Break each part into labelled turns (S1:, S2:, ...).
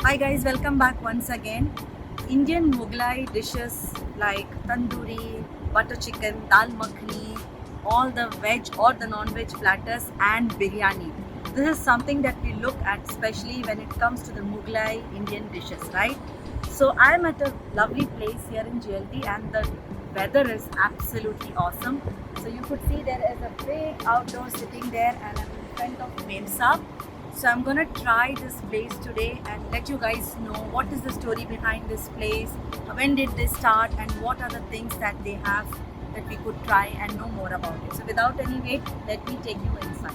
S1: Hi guys, welcome back once again. Indian Mughlai dishes like tandoori, butter chicken, dal makhani, all the veg or the non-veg platters and biryani. This is something that we look at especially when it comes to the Mughlai Indian dishes, right? So I'm at a lovely place here in GLT and the weather is absolutely awesome. So you could see there is a big outdoor sitting there and I'm in front of Memsa. So I'm gonna try this place today and let you guys know what is the story behind this place, when did they start, and what are the things that they have that we could try and know more about it. So without any wait, let me take you inside.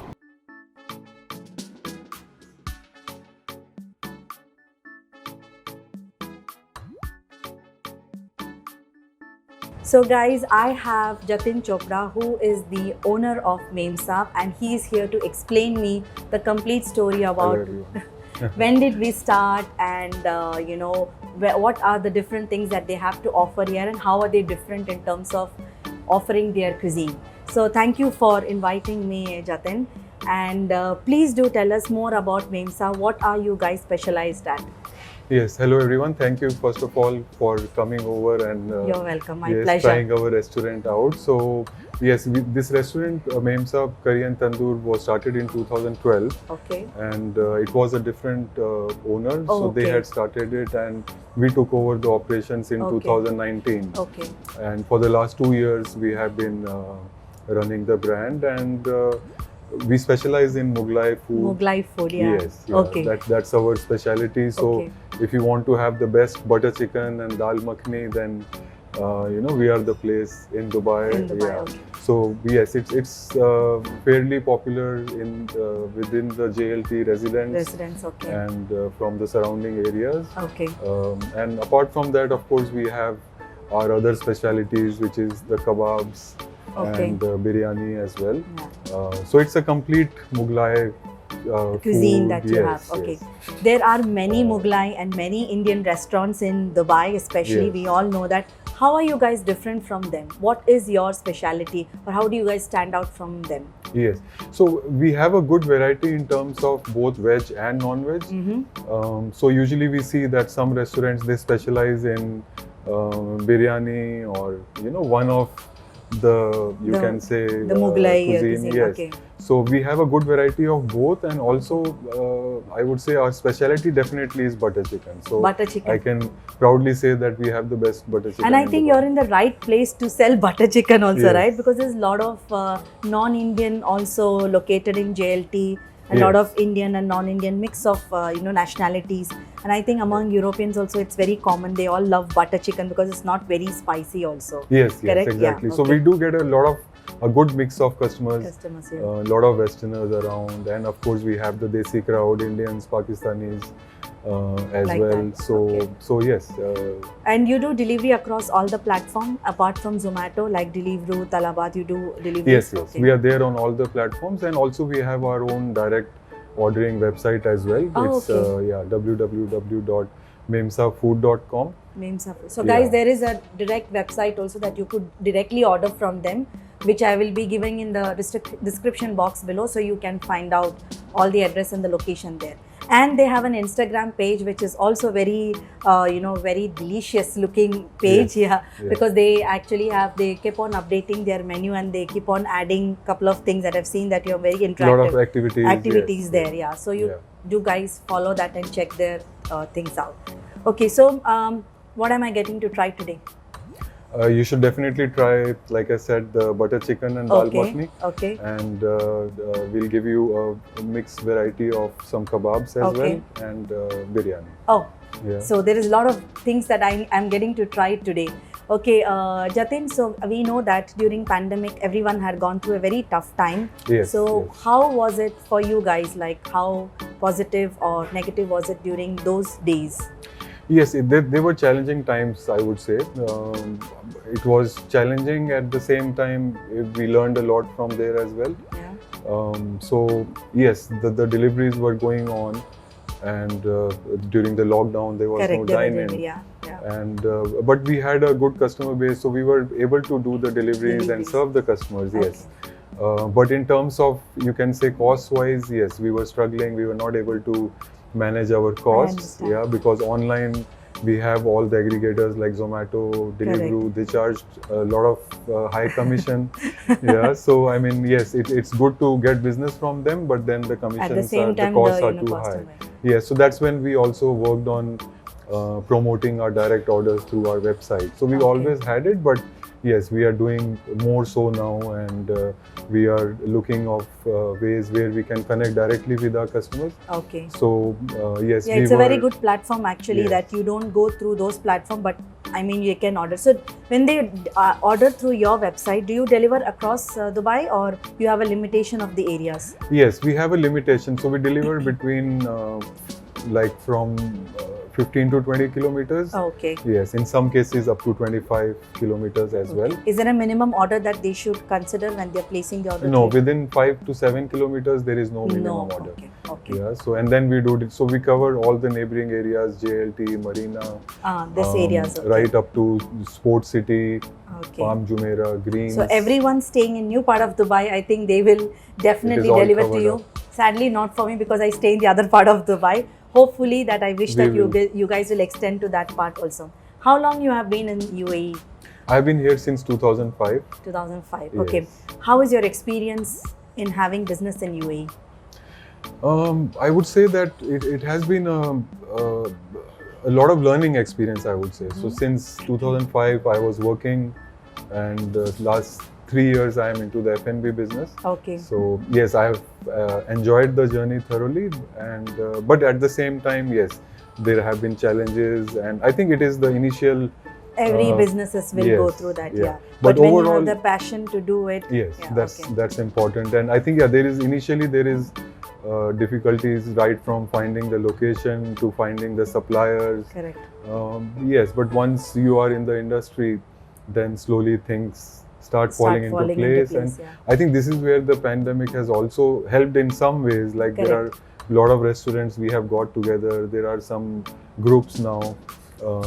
S1: So guys, I have Jatin Chopra, who is the owner of Memsa, and he is here to explain me the complete story about when did we start and what are the different things that they have to offer here and how are they different in terms of offering their cuisine. So thank you for inviting me, Jatin, and please do tell us more about Memsa. What are you guys specialized at?
S2: Yes, hello everyone. Thank you first of all for coming over and
S1: You're welcome. My
S2: yes,
S1: pleasure.
S2: trying our restaurant out. So yes, this restaurant Memsa Curry and Tandoor was started in 2012.
S1: Okay.
S2: And it was a different owner,
S1: Oh,
S2: so they
S1: okay.
S2: had started it, and we took over the operations in
S1: Okay.
S2: 2019.
S1: Okay.
S2: And for the last 2 years, we have been running the brand, and we specialize in Mughlai food.
S1: Mughlai food, yeah.
S2: Yes, yeah,
S1: Okay.
S2: that's our specialty. So
S1: Okay.
S2: if you want to have the best butter chicken and dal makhani, then we are the place in Dubai.
S1: In Dubai,
S2: Yeah.
S1: okay.
S2: So yes, it's fairly popular in within the JLT residents
S1: Okay.
S2: and from the surrounding areas.
S1: Okay.
S2: And apart from that, of course, we have our other specialities, which is the kebabs
S1: Okay.
S2: and biryani as well.
S1: Yeah.
S2: So it's a complete Mughlai
S1: Cuisine
S2: food.
S1: that you
S2: Yes,
S1: have. Okay.
S2: yes.
S1: There are many Mughlai and many Indian restaurants in Dubai, especially.
S2: Yes.
S1: We all know that. How are you guys different from them? What is your specialty, or how do you guys stand out from them?
S2: Yes. So we have a good variety in terms of both veg and non-veg. So usually we see that some restaurants, they specialize in biryani or one of you
S1: The-
S2: can say
S1: The Mughlai
S2: cuisine. Yes.
S1: Okay.
S2: So we have a good variety of both, and also I would say our specialty definitely is butter chicken. So
S1: Butter chicken.
S2: I can proudly say that we have the best butter chicken.
S1: And I think you're in the right place to sell butter chicken also,
S2: Yes.
S1: right? Because there's a lot of non-Indian also located in JLT, a lot
S2: Yes.
S1: of Indian and non-Indian mix of nationalities. And I think among Europeans also it's very common. They all love butter chicken because it's not very spicy also.
S2: Yes,
S1: Correct?
S2: yes, exactly.
S1: Yeah,
S2: So
S1: okay.
S2: we do get a good mix of customers.
S1: Customers,
S2: A
S1: yeah.
S2: lot of Westerners around, and of course we have the Desi crowd, Indians, Pakistanis as
S1: Like
S2: well.
S1: that.
S2: So,
S1: Okay.
S2: so yes,
S1: And you do delivery across all the platform apart from Zomato, like Deliveroo, Talabat, you do delivery?
S2: yes, yes, we are there on all the platforms, and also we have our own direct ordering website as well.
S1: Oh,
S2: It's
S1: okay.
S2: www.memsafood.com.
S1: Memsa. So guys,
S2: Yeah.
S1: there is a direct website also that you could directly order from them, which I will be giving in the description box below, so you can find out all the address and the location there. And they have an Instagram page which is also very very delicious looking page.
S2: Yes.
S1: Yeah.
S2: Yeah.
S1: Because they keep on updating their menu and they keep on adding couple of things that I've seen that you're very
S2: A lot
S1: interactive
S2: of activities. Yes,
S1: there. Yeah. So you
S2: Yeah.
S1: do guys follow that and check their things out. Okay, so what am I getting to try today?
S2: You should definitely try, like I said, the butter chicken and dal makhani.
S1: Okay.
S2: And we'll give you a mixed variety of some kebabs as
S1: Okay.
S2: well, and biryani.
S1: Oh,
S2: Yeah.
S1: so there is a lot of things that I'm getting to try today. Okay, Jatin, so we know that during pandemic, everyone had gone through a very tough time.
S2: Yes.
S1: So
S2: yes.
S1: how was it for you guys? Like how positive or negative was it during those days?
S2: Yes, they were challenging times, I would say. It was challenging at the same time. We learned a lot from there as well.
S1: Yeah.
S2: So yes, the deliveries were going on, and during the lockdown there was
S1: Correct.
S2: no
S1: They were
S2: dine-in.
S1: doing- Yeah. Yeah.
S2: And but we had a good customer base, so we were able to do the deliveries and
S1: Deliveries.
S2: serve the customers. Yes.
S1: Okay.
S2: But in terms of, you can say, cost-wise, yes, we were struggling. We were not able to manage our costs.
S1: understand.
S2: Yeah, because online we have all the aggregators like Zomato, Deliveroo. They charge a lot of high commission. Yeah, so I mean, yes, it's good to get business from them, but then the
S1: At the
S2: commissions
S1: same
S2: the
S1: time,
S2: costs
S1: the
S2: are too
S1: cost
S2: high.
S1: of it.
S2: Yes, so that's when we also worked on promoting our direct orders through our website. So we
S1: Okay.
S2: always had it, but yes, we are doing more so now, and we are looking of ways where we can connect directly with our customers.
S1: Okay.
S2: So yes,
S1: Yeah,
S2: we
S1: it's a very
S2: were-
S1: good platform actually,
S2: Yes.
S1: that you don't go through those platforms, but I mean you can order. So when they order through your website, do you deliver across Dubai, or you have a limitation of the areas?
S2: Yes, we have a limitation. So we deliver between like from 15 to 20 kilometers.
S1: Okay.
S2: Yes, in some cases up to 25 kilometers as well.
S1: Is there a minimum order that they should consider when they're placing the order?
S2: No,
S1: through-
S2: within 5 to 7 kilometers there is no minimum order.
S1: Okay. Okay.
S2: Yeah, so and then we do it. So we cover all the neighboring areas, JLT, Marina,
S1: This areas. Okay.
S2: right up to Sports City,
S1: Okay.
S2: Palm Jumeirah, Greens.
S1: So everyone staying in new part of Dubai, I think they will definitely
S2: all
S1: deliver to
S2: covered
S1: you.
S2: up.
S1: Sadly, not for me because I stay in the other part of Dubai. Hopefully, that I wish
S2: We
S1: that
S2: will.
S1: you guys will extend to that part also. How long you have been in UAE?
S2: I've been here since 2005.
S1: 2005.
S2: Yes.
S1: Okay. How is your experience in having business in UAE?
S2: I would say that it has been a lot of learning experience, I would say. So
S1: Mhm.
S2: since 2005, I was working, and last 3 years I am into the F&B business.
S1: Okay.
S2: So yes, I have enjoyed the journey thoroughly, and but at the same time, yes, there have been challenges, and I think it is the initial.
S1: Every businesses will go
S2: yes,
S1: through that,
S2: yeah.
S1: yeah.
S2: But
S1: But when you
S2: overall-
S1: have the passion to do it,
S2: Yes,
S1: yeah,
S2: that's
S1: okay.
S2: that's important, and I think there is difficulties right from finding the location to finding the suppliers.
S1: Correct.
S2: Yes, but once you are in the industry, then slowly things start falling into place, and
S1: yeah.
S2: I think this is where the pandemic has also helped in some ways. Like there are a lot of restaurants we have got together. There are some groups now.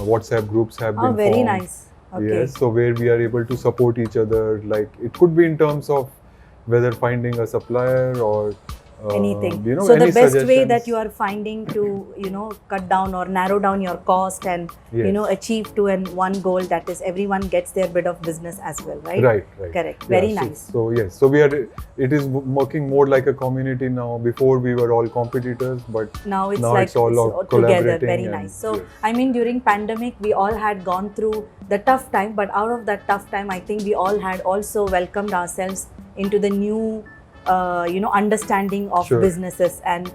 S2: WhatsApp groups have been
S1: Oh, very
S2: formed.
S1: nice. Okay.
S2: Yes, so where we are able to support each other. Like it could be in terms of whether finding a supplier or
S1: Anything.
S2: So
S1: So the
S2: any
S1: best way
S2: suggestions.
S1: that you are finding to cut down or narrow down your cost and
S2: Yes.
S1: achieve to one goal, that is everyone gets their bit of business as well, right?
S2: Right.
S1: Correct.
S2: Yeah,
S1: Very
S2: so-
S1: nice.
S2: So yes, so we are. It is working more like a community now. Before we were all competitors, but
S1: Now it's
S2: now
S1: like
S2: it's all
S1: together.
S2: collaborating
S1: Very
S2: and-
S1: nice. So
S2: yes.
S1: I mean, during pandemic, we all had gone through the tough time, but out of that tough time, I think we all had also welcomed ourselves into the new, understanding of
S2: Sure.
S1: businesses and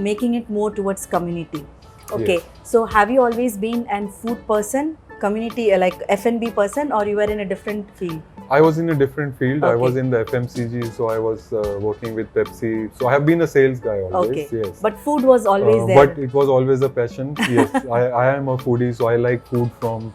S1: making it more towards community. Okay.
S2: Yes.
S1: So have you always been an food person, community like F&B person, or you were in a different field?
S2: I was in a different field. I
S1: Okay.
S2: was in the FMCG, so I was working with Pepsi. So I have been a sales guy always.
S1: Okay.
S2: Yes.
S1: But food was always there.
S2: But it was always a passion. Yes, I am a foodie, so I like food from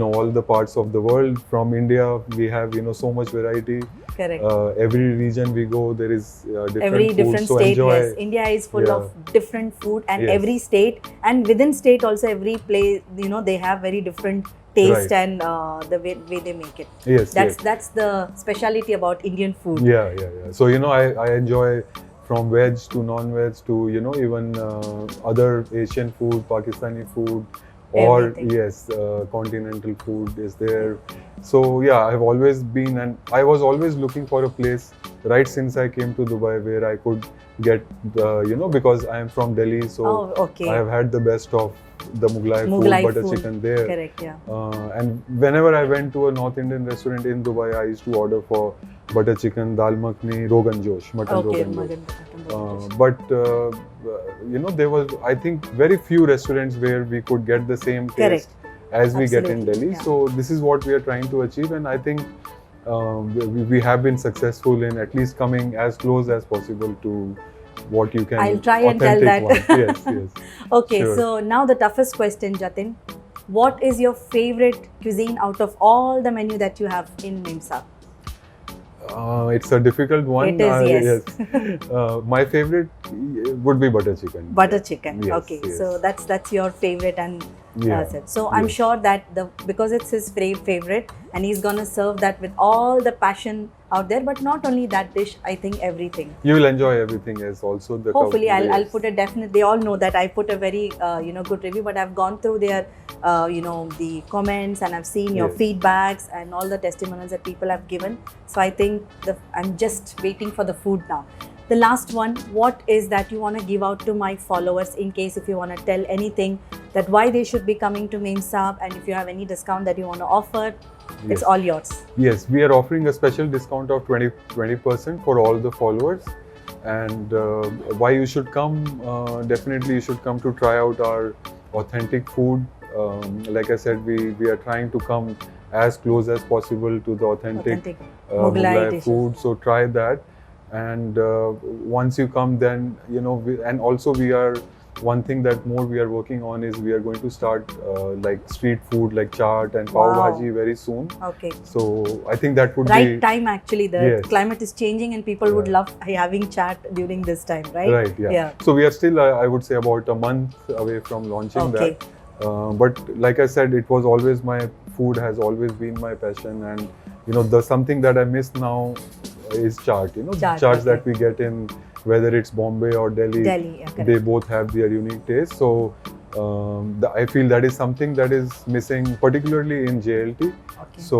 S2: all the parts of the world. From India, we have so much variety.
S1: Correct.
S2: Every region we go, there is different
S1: Every
S2: food.
S1: different
S2: So
S1: state,
S2: enjoy.
S1: yes. India is full
S2: Yeah.
S1: of different food, and
S2: Yes.
S1: every state, and within state also every place, they have very different taste
S2: Right.
S1: and the way they make it.
S2: Yes,
S1: That's the speciality about Indian food.
S2: yeah. So I enjoy from veg to non-veg to even other Asian food, Pakistani food, or
S1: Everything.
S2: yes, continental food is there. So yeah, I've always been, and I was always looking for a place right since I came to Dubai where I could get because I am from Delhi, so
S1: Oh, okay.
S2: I have had the best of the Mughlai
S1: Mughlai
S2: food, butter
S1: food.
S2: chicken there.
S1: Correct, yeah.
S2: And whenever I went to a North Indian restaurant in Dubai, I used to order for butter chicken, dal makhni, Rogan Josh, mutton
S1: Okay,
S2: Rogan Josh.
S1: mutton.
S2: But there was, I think, very few restaurants where we could get the same taste
S1: Correct.
S2: as we get in
S1: Absolutely,
S2: Delhi.
S1: yeah.
S2: So this is what we are trying to achieve, and I think we have been successful in at least coming as close as possible to what you can.
S1: I'll try and tell
S2: authentic
S1: that.
S2: one. Yes.
S1: Okay,
S2: Sure.
S1: so now the toughest question, Jatin. What is your favorite cuisine out of all the menu that you have in Mimsa?
S2: It's a difficult one.
S1: It is, yes.
S2: yes. My favorite would be butter chicken.
S1: Butter chicken.
S2: Yes,
S1: Okay,
S2: yes.
S1: so that's your favorite, and
S2: Yeah.
S1: That's it. So I'm
S2: Yes.
S1: sure that because it's his favorite, and he's gonna serve that with all the passion out there. But not only that dish, I think everything.
S2: You will enjoy everything as also the
S1: Hopefully, I'll
S2: yes.
S1: put a definite. They all know that I put a very good review, but I've gone through their the comments, and I've seen your
S2: Yes.
S1: feedbacks and all the testimonials that people have given. So I think I'm just waiting for the food now. The last one, what is that you want to give out to my followers in case if you want to tell anything that why they should be coming to Memsaab, and if you have any discount that you want to offer, it's
S2: Yes.
S1: all yours.
S2: Yes, we are offering a special discount of 20% for all the followers. And why you should come? Definitely, you should come to try out our authentic food. Like I said, we are trying to come as close as possible to the authentic
S1: Mughlai dishes.
S2: food. So try that. And once you come, then and also we are. One thing that more we are working on is we are going to start like street food like chaat and pav
S1: Wow.
S2: bhaji very soon.
S1: Okay.
S2: So I think that would
S1: Right
S2: be
S1: time actually. The
S2: Yes.
S1: climate is changing and people would
S2: Yeah.
S1: love having chat during this time, right?
S2: right. Yeah. So we are still, I would say, about a month away from launching
S1: Okay.
S2: that. But like I said, it was always food has always been my passion, and the something that I miss now is chaat.
S1: Chaat,
S2: Charts
S1: okay.
S2: that we get in whether it's Bombay or Delhi.
S1: Delhi, yeah, correct.
S2: They both have their unique taste. So I feel that is something that is missing, particularly in JLT.
S1: Okay.
S2: So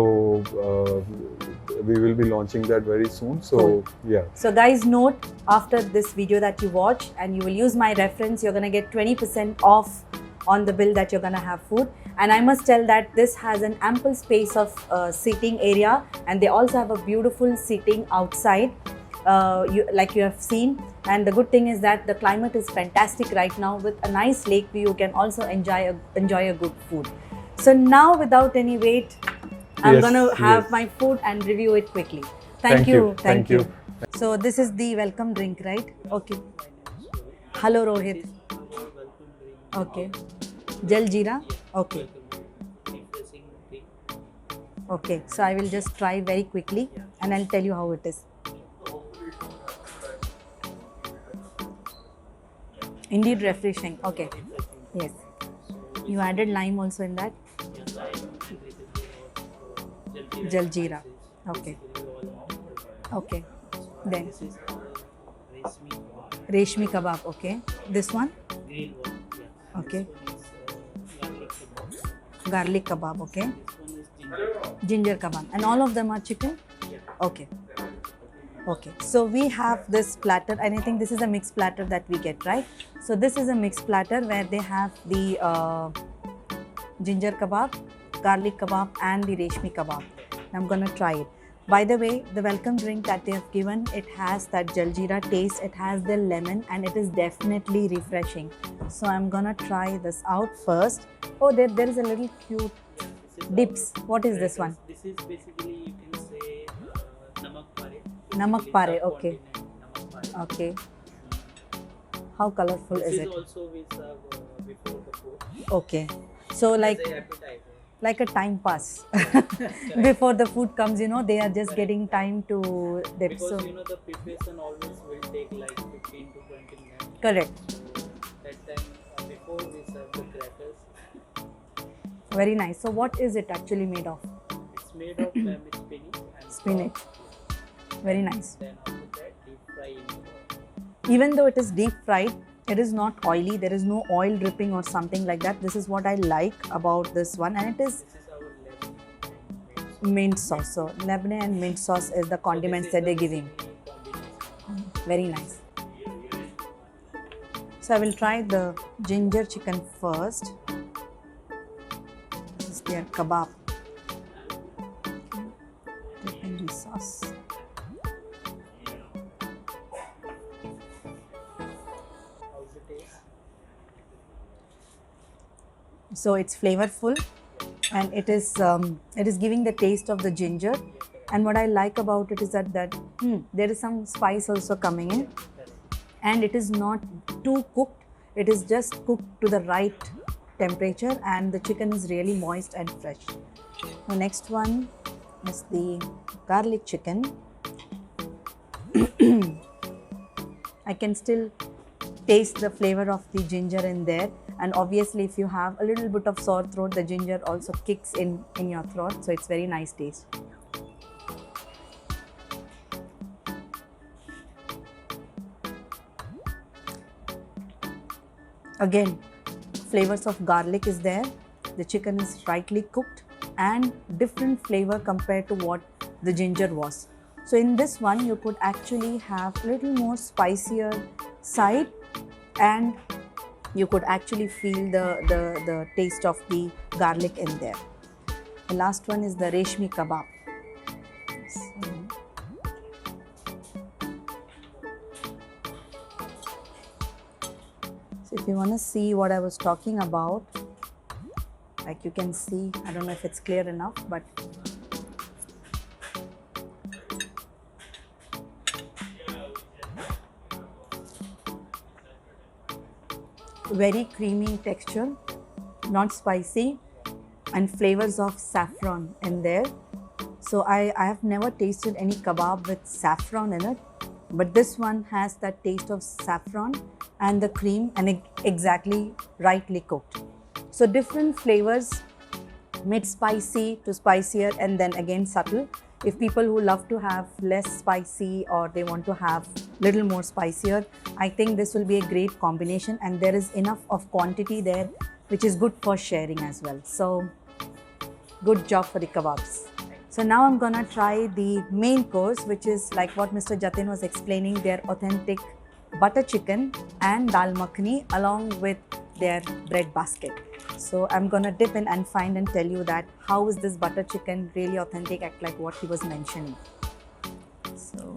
S2: we will be launching that very soon. So
S1: Cool.
S2: yeah.
S1: So guys, note after this video that you watch and you will use my reference, you're gonna get 20% off on the bill that you're gonna have food. And I must tell that this has an ample space of seating area, and they also have a beautiful seating outside. Like you have seen, and the good thing is that the climate is fantastic right now with a nice lake view. You can also enjoy a good food. So now, without any wait, I'm
S2: Yes,
S1: gonna have
S2: yes.
S1: my food and review it quickly. Thank you.
S2: Thank you.
S1: So this is the welcome drink, right? Okay. Hello, Rohit. Okay. Jal Jeera. Okay. Okay. So I will just try very quickly, and I'll tell you how it is. Indeed refreshing. Okay. Yes. You added lime also in that? Jal Jeera. Okay. Okay. Then Reshmi kebab. Okay. This one? Okay. Garlic kebab. Okay. Ginger kebab. And all of them are chicken? Okay. Okay, so we have this platter, and I think this is a mixed platter that we get, right? So this is a mixed platter where they have the ginger kebab, garlic kebab, and the reshmi kebab. I'm gonna try it. By the way, the welcome drink that they have given, it has that jaljeera taste, it has the lemon, and it is definitely refreshing. So I'm gonna try this out first. Oh, there is a little cute dips. What is this one?
S3: This is basically, you can say, namak pare.
S1: Namak
S3: Basically,
S1: pare,
S3: sub
S1: okay.
S3: continent namak pare.
S1: Okay. How colorful
S3: This
S1: is
S3: is
S1: it?
S3: also we serve before the food.
S1: Okay. So
S3: As
S1: like
S3: a appetizer.
S1: a time pass. Before the food comes, they are just getting time to dip.
S3: Because
S1: So
S3: the preparation always will take like 15 to 20 minutes.
S1: correct.
S3: That time before we serve the crackers.
S1: Very nice. So what is it actually made of?
S3: It's made of with spinach and
S1: Spinach. Very nice.
S3: then after that deep fry in the oil.
S1: Even though it is deep fried, it is not oily. There is no oil dripping or something like that. This is what I like about this one, and it is
S3: This is our lemon and
S1: mint sauce. So Lebanon and mint sauce is the condiments that they're giving.
S3: combination.
S1: Very nice. So I will try the ginger chicken first. This is their kebab. Dip in the sauce.
S3: How's the taste?
S1: So it's flavorful, and it is giving the taste of the ginger. And what I like about it is that there is some spice also coming in, and it is not too cooked. It is just cooked to the right temperature, and the chicken is really moist and fresh. The next one is the garlic chicken. I can still taste the flavor of the ginger in there, And obviously if you have a little bit of sore throat, the ginger also kicks in your throat, so it's very nice taste. Again, flavors of garlic is there, the chicken is rightly cooked and different flavor compared to what the ginger was. So in this one you could actually have a little more spicier side, and you could actually feel the taste of the garlic in there. The last one is the reshmi kebab. So if you want to see what I was talking about, like you can see, I don't know if it's clear enough, but very creamy texture, not spicy, and flavors of saffron in there. So I have never tasted any kebab with saffron in it, but this one has that taste of saffron and the cream, and exactly rightly cooked. So different flavors, mid spicy to spicier, and then again subtle. If people who love to have less spicy or they want to have little more spicier, I think this will be a great combination, and there is enough of quantity there which is good for sharing as well. So good job for the kebabs. So now I'm gonna try the main course, which is like what Mr. Jatin was explaining, their authentic butter chicken and dal makhani along with their bread basket. So I'm gonna dip in and find and tell you that how is this butter chicken really authentic, act like what he was mentioning. So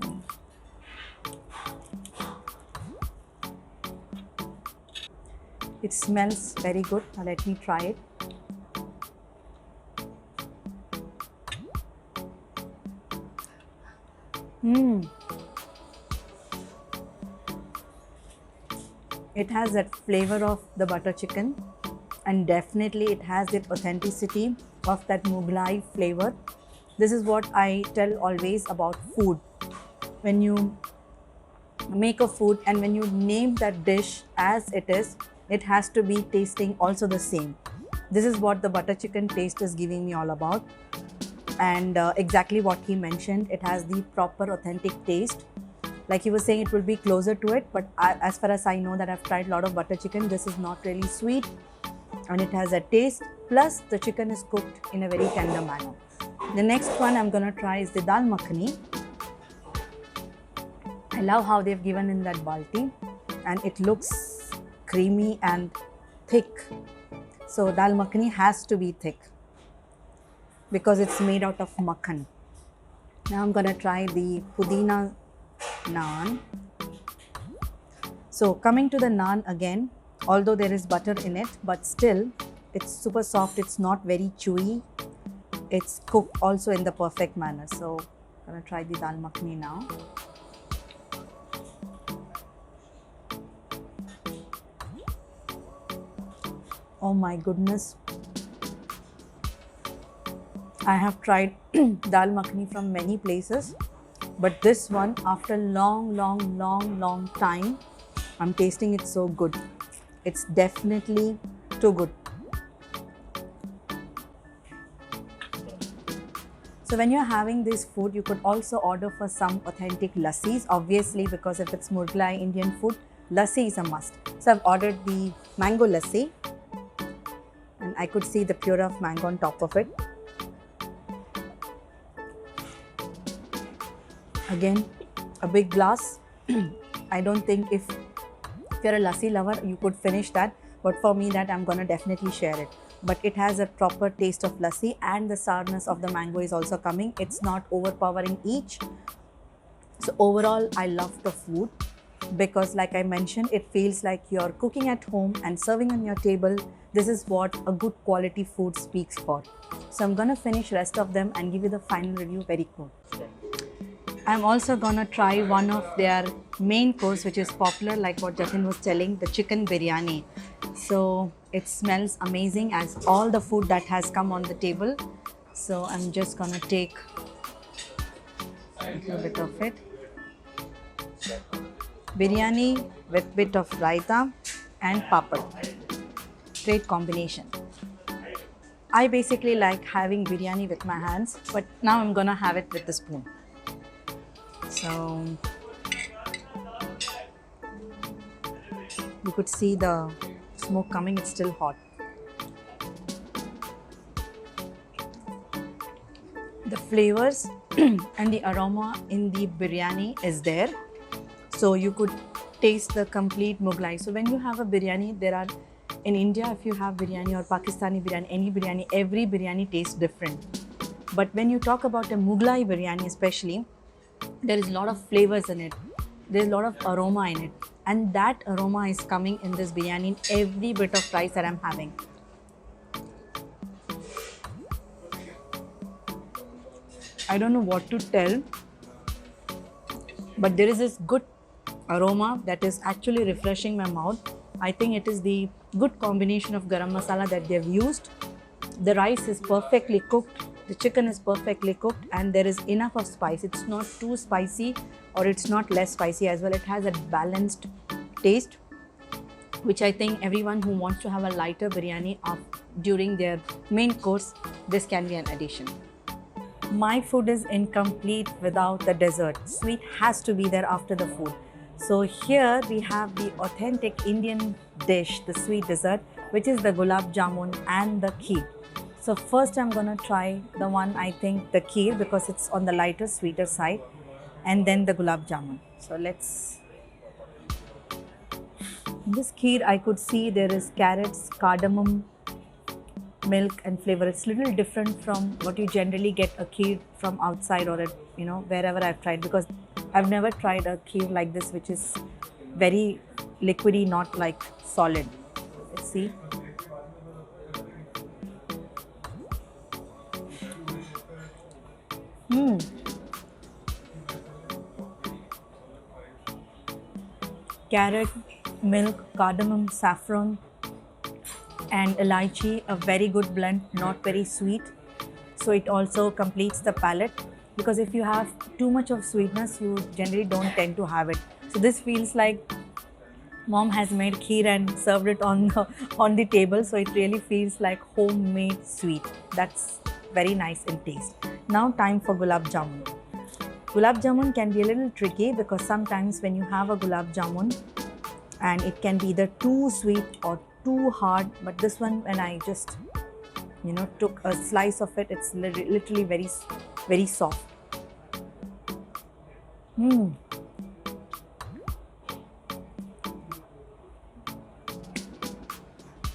S1: it smells very good. Now let me try it. It has that flavor of the butter chicken, and definitely it has that authenticity of that Mughlai flavor. This is what I tell always about food. When you make a food and when you name that dish as it is, it has to be tasting also the same. This is what the butter chicken taste is giving me all about. And exactly what he mentioned, it has the proper authentic taste. Like he was saying, it will be closer to it, but as far as I know that I've tried a lot of butter chicken, this is not really sweet and it has a taste, plus the chicken is cooked in a very tender manner. The next one I'm gonna try is the dal makhani. I love how they've given in that balti, and it looks creamy and thick. So dal makhani has to be thick because it's made out of makhan. Now I'm gonna try the pudina naan. So coming to the naan again, although there is butter in it, but still it's super soft, it's not very chewy. It's cooked also in the perfect manner. So I'm gonna try the dal makhani now. Oh my goodness. I have tried dal makhani from many places, but this one, after long time, I'm tasting it so good. It's definitely too good. So when you're having this food, you could also order for some authentic lassis, obviously, because if it's Mughlai Indian food, lassi is a must. So I've ordered the mango lassi, and I could see the puree of mango on top of it. Again, a big glass. I don't think if you're a lassi lover, you could finish that, but for me that I'm gonna definitely share it. But it has a proper taste of lassi, and the sourness of the mango is also coming. It's not overpowering each. So overall, I love the food because like I mentioned, it feels like you're cooking at home and serving on your table. This is what a good quality food speaks for. So I'm gonna finish rest of them and give you the final review very quick. I'm also gonna try one of their main course, which is popular, like what Jatin was telling, the chicken biryani. So it smells amazing as all the food that has come on the table. So I'm just gonna take a little bit of it. Biryani with bit of raita and papad. great combination. I basically like having biryani with my hands, but now I'm gonna have it with the spoon. So you could see the smoke coming, it's still hot. The flavors and the aroma in the biryani is there. So you could taste the complete Mughlai. So when you have a biryani, there are, in India, if you have biryani or Pakistani biryani, any biryani, every biryani tastes different. But when you talk about a Mughlai biryani especially, there is a lot of flavors in it. There's a lot of aroma in it. And that aroma is coming in this biryani in every bit of rice that I'm having. I don't know what to tell, but there is this good aroma that is actually refreshing my mouth. I think it is the good combination of garam masala that they've used. The rice is perfectly cooked, the chicken is perfectly cooked, and there is enough of spice. It's not too spicy or it's not less spicy as well. It has a balanced taste, which I think everyone who wants to have a lighter biryani during their main course, this can be an addition. My food is incomplete without the dessert. Sweet has to be there after the food. So here we have the authentic Indian dish, the sweet dessert, which is the gulab jamun and the kheer. So first I'm gonna try the one, I think the kheer, because it's on the lighter, sweeter side, and then the gulab jamun. So let's... In this kheer I could see there is carrots, cardamom, milk and flavor. It's a little different from what you generally get a kheer from outside or at, wherever I've tried, because I've never tried a kheer like this, which is very liquidy, not like solid. Let's see. Carrot, milk, cardamom, saffron and elaichi, a very good blend, not very sweet. So it also completes the palate, because if you have too much of sweetness, you generally don't tend to have it. So this feels like mom has made kheer and served it on the table. So it really feels like homemade sweet. That's very nice in taste. Now time for gulab jamun. Gulab jamun can be a little tricky, because sometimes when you have a gulab jamun, and it can be either too sweet or too hard, but this one, when I just took a slice of it, it's literally very, very soft.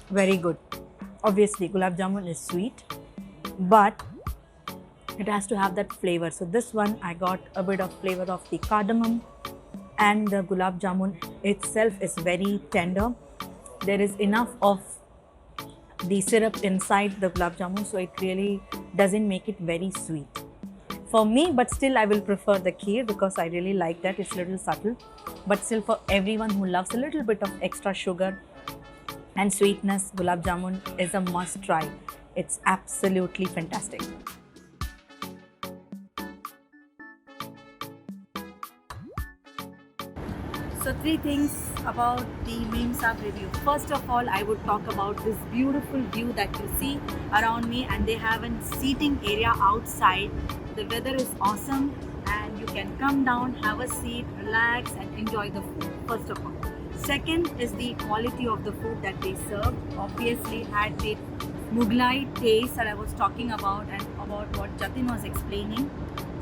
S1: Very good. Obviously gulab jamun is sweet, but it has to have that flavor. So this one I got a bit of flavor of the cardamom, and the gulab jamun itself is very tender. There is enough of the syrup inside the gulab jamun, so it really doesn't make it very sweet for me, but still I will prefer the kheer because I really like that. It's a little subtle, but still for everyone who loves a little bit of extra sugar and sweetness, gulab jamun is a must try. It's absolutely fantastic. So 3 things about the Mem Saab review. First of all, I would talk about this beautiful view that you see around me, and they have a seating area outside. The weather is awesome and you can come down, have a seat, relax and enjoy the food, first of all. Second is the quality of the food that they serve. Obviously had the Mughlai taste that I was talking about and about what Jatin was explaining.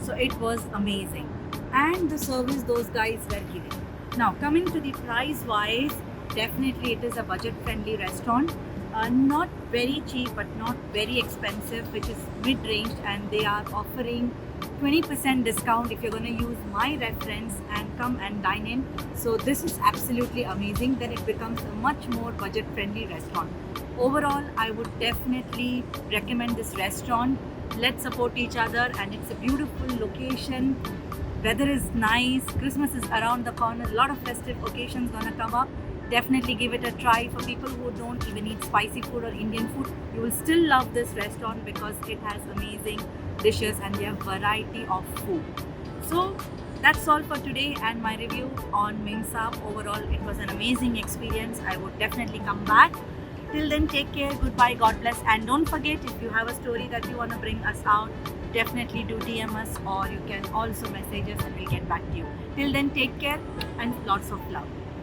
S1: So it was amazing. And the service those guys were giving. Now coming to the price wise, definitely it is a budget friendly restaurant. Not very cheap but not very expensive, which is mid-range, and they are offering 20% discount if you're going to use my reference and come and dine in. So this is absolutely amazing. Then it becomes a much more budget friendly restaurant. Overall, I would definitely recommend this restaurant. Let's support each other, and it's a beautiful location. Weather is nice, Christmas is around the corner, a lot of festive occasions gonna come up. Definitely give it a try. For people who don't even eat spicy food or Indian food, you will still love this restaurant because it has amazing dishes and they have variety of food. So that's all for today and my review on Mem Saab. Overall, it was an amazing experience. I would definitely come back. Till then, take care, goodbye, God bless, and don't forget, if you have a story that you want to bring us out, definitely do DM us, or you can also message us and we'll get back to you. Till then, take care and lots of love.